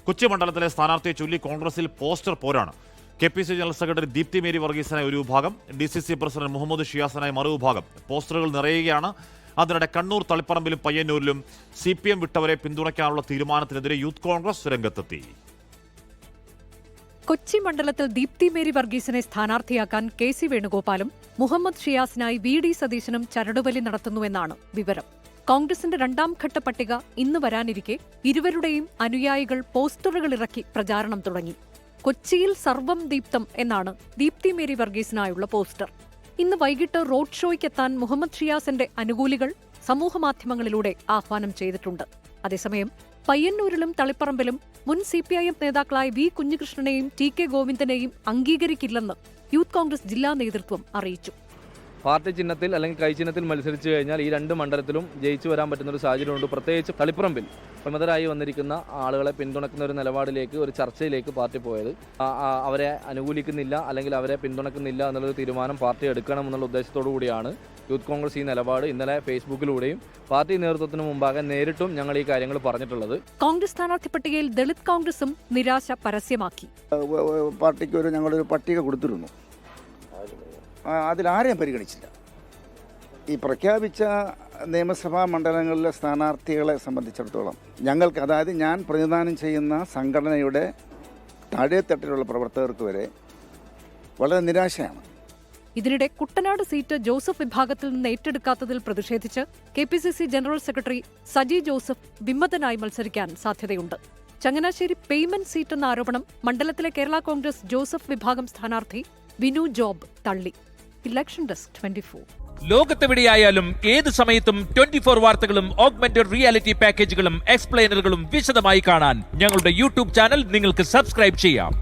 കൊച്ചി മണ്ഡലത്തിലെ സ്ഥാനാർത്ഥിയെ ചൊല്ലി കോൺഗ്രസിൽ പോസ്റ്റർ പോരാണ്. KPCC general secretary Deepthi Mary വർഗീസിനായി ഒരു വിഭാഗം, DCC പ്രസിഡന്റ് മുഹമ്മദ് ഷിയാസിനായി മറുവിഭാഗം. പോസ്റ്ററുകൾ നിറയുകയാണ്. അതിനിടെ കണ്ണൂർ, തളിപ്പറമ്പിലും പയ്യന്നൂരിലും CPM വിട്ടവരെ പിന്തുണയ്ക്കാനുള്ള തീരുമാനത്തിനെതിരെ യൂത്ത് കോൺഗ്രസ് രംഗത്തെത്തി. കൊച്ചി മണ്ഡലത്തിൽ ദീപ്തി മേരി വർഗീസിനെ സ്ഥാനാർത്ഥിയാക്കാൻ KC വേണുഗോപാലും മുഹമ്മദ് ഷിയാസിനായി VD സതീശനും ചരടുവലി നടത്തുന്നുവെന്നാണ് വിവരം. കോൺഗ്രസിന്റെ രണ്ടാം ഘട്ട പട്ടിക ഇന്ന് വരാനിരിക്കെ ഇരുവരുടെയും അനുയായികൾ പോസ്റ്ററുകൾ ഇറക്കി പ്രചാരണം തുടങ്ങി. കൊച്ചിയിൽ സർവം ദീപ്തം എന്നാണ് ദീപ്തി മേരി വർഗീസിനായുള്ള പോസ്റ്റർ. ഇന്ന് വൈകിട്ട് റോഡ് ഷോയ്ക്കെത്താൻ മുഹമ്മദ് ഷിയാസിന്റെ അനുകൂലികൾ സമൂഹമാധ്യമങ്ങളിലൂടെ ആഹ്വാനം ചെയ്തിട്ടുണ്ട്. അതേസമയം പയ്യന്നൂരിലും തളിപ്പറമ്പിലും മുൻ CPIM നേതാക്കളായ V കുഞ്ഞികൃഷ്ണനെയും TK ഗോവിന്ദനെയും അംഗീകരിക്കില്ലെന്ന് യൂത്ത് കോൺഗ്രസ് ജില്ലാ നേതൃത്വം അറിയിച്ചു. പാർട്ടി ചിഹ്നത്തിൽ അല്ലെങ്കിൽ കൈചിഹ്നത്തിൽ മത്സരിച്ചു കഴിഞ്ഞാൽ ഈ രണ്ട് മണ്ഡലത്തിലും ജയിച്ചു വരാൻ പറ്റുന്ന ഒരു സാഹചര്യമുണ്ട്. പ്രത്യേകിച്ച് തളിപ്പറമ്പിൽ പ്രമുഖരായി വന്നിരിക്കുന്ന ആളുകളെ പിന്തുണക്കുന്ന ഒരു നിലപാടിലേക്ക്, ഒരു ചർച്ചയിലേക്ക് പാർട്ടി പോയത്. അവരെ അനുകൂലിക്കുന്നില്ല അല്ലെങ്കിൽ അവരെ പിന്തുണക്കുന്നില്ല എന്നുള്ളൊരു തീരുമാനം പാർട്ടി എടുക്കണം എന്നുള്ള ഉദ്ദേശത്തോടു കൂടിയാണ് യൂത്ത് കോൺഗ്രസ് ഈ നിലപാട് ഇന്നലെ ഫേസ്ബുക്കിലൂടെയും പാർട്ടി നേതൃത്വത്തിന് മുമ്പാകെ നേരിട്ടും ഞങ്ങൾ ഈ കാര്യങ്ങൾ പറഞ്ഞിട്ടുള്ളത്. കോൺഗ്രസ് സ്ഥാനാർത്ഥി പട്ടികയിൽ ദളിത് കോൺഗ്രസും നിരാശ പരസ്യമാക്കി. പാർട്ടിക്ക് ഞങ്ങളൊരു പട്ടിക കൊടുത്തിരുന്നു, അതിലാരെയും പരിഗണിച്ചില്ല. ഈ പ്രഖ്യാപിച്ച നിയമസഭാ മണ്ഡലങ്ങളിലെ സ്ഥാനാർത്ഥികളെ സംബന്ധിച്ചിടത്തോളം ഞങ്ങൾക്ക്, അതായത് ഞാൻ പ്രതിനിധാനം ചെയ്യുന്ന സംഘടനയുടെ താഴെത്തട്ടിലുള്ള പ്രവർത്തകർക്ക് വരെ വളരെ നിരാശയാണ്. ഇതിനിടെ കുട്ടനാട് സീറ്റ് ജോസഫ് വിഭാഗത്തിൽ നിന്ന് ഏറ്റെടുക്കാത്തതിൽ പ്രതിഷേധിച്ച് KPCC general secretary Saji Joseph വിമതനായി മത്സരിക്കാൻ സാധ്യതയുണ്ട്. ചങ്ങനാശ്ശേരി പേയ്മെന്റ് സീറ്റ് എന്ന ആരോപണം മണ്ഡലത്തിലെ കേരള കോൺഗ്രസ് ജോസഫ് വിഭാഗം സ്ഥാനാർത്ഥി വിനു ജോബ് തള്ളി. Election desk 24. ലോകത്തെവിടെയായാലും ഏത് സമയത്തും 24 വാർത്തകളും ഓഗ്മെന്റഡ് റിയാലിറ്റി പാക്കേജുകളും എക്സ്പ്ലെയിനറുകളും വിശദമായി കാണാൻ ഞങ്ങളുടെ YouTube ചാനൽ നിങ്ങൾക്ക് സബ്സ്ക്രൈബ് ചെയ്യാം.